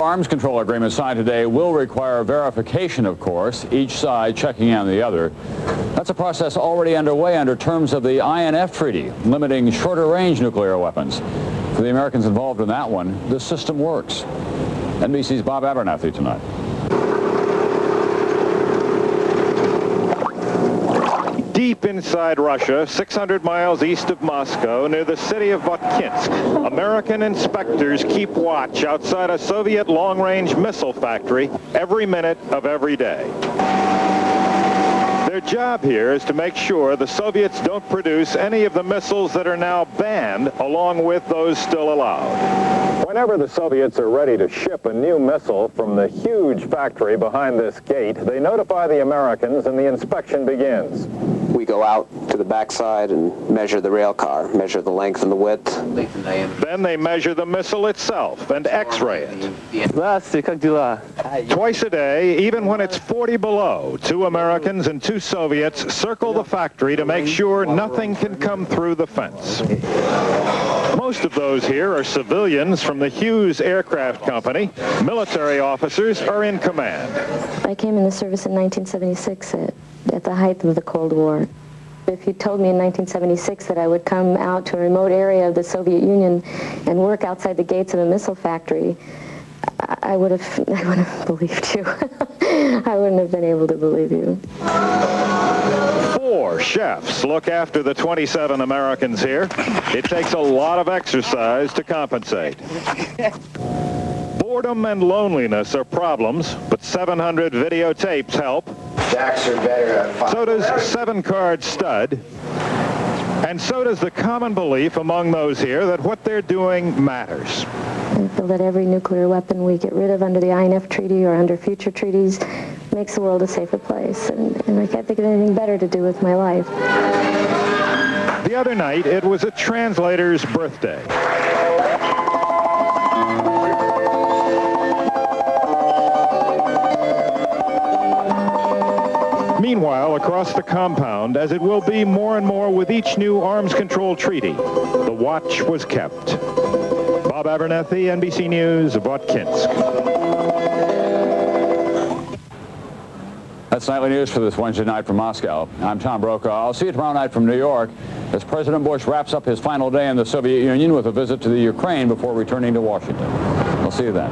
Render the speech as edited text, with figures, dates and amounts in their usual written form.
arms control agreement signed today will require verification, of course, each side checking on the other. That's a process already underway under terms of the INF Treaty, limiting shorter-range nuclear weapons. For the Americans involved in that one, this system works. NBC's Bob Abernethy tonight. Deep inside Russia, 600 miles east of Moscow, near the city of Votkinsk, American inspectors keep watch outside a Soviet long-range missile factory every minute of every day. Their job here is to make sure the Soviets don't produce any of the missiles that are now banned, along with those still allowed. Whenever the Soviets are ready to ship a new missile from the huge factory behind this gate, they notify the Americans and the inspection begins. We go out to the backside and measure the rail car, measure the length and the width. Then they measure the missile itself and X-ray it. Twice a day, even when it's 40 below, 2 Americans and 2 Soviets circle the factory to make sure nothing can come through the fence. Most of those here are civilians from the Hughes Aircraft Company. Military officers are in command. I came in the service in 1976 at the height of the Cold War. If you told me in 1976 that I would come out to a remote area of the Soviet Union and work outside the gates of a missile factory, I would have believed you. I wouldn't have been able to believe you. 4 chefs look after the 27 Americans here. It takes a lot of exercise to compensate. Boredom and loneliness are problems, but 700 videotapes help. Jacks are better. So does 7-card stud. And so does the common belief among those here that what they're doing matters. I feel that every nuclear weapon we get rid of under the INF Treaty or under future treaties makes the world a safer place. And I can't think of anything better to do with my life. The other night, it was a translator's birthday. Meanwhile, across the compound, as it will be more and more with each new arms control treaty, the watch was kept. Bob Abernethy, NBC News, Votkinsk. That's nightly news for this Wednesday night from Moscow. I'm Tom Brokaw. I'll see you tomorrow night from New York as President Bush wraps up his final day in the Soviet Union with a visit to the Ukraine before returning to Washington. I'll see you then.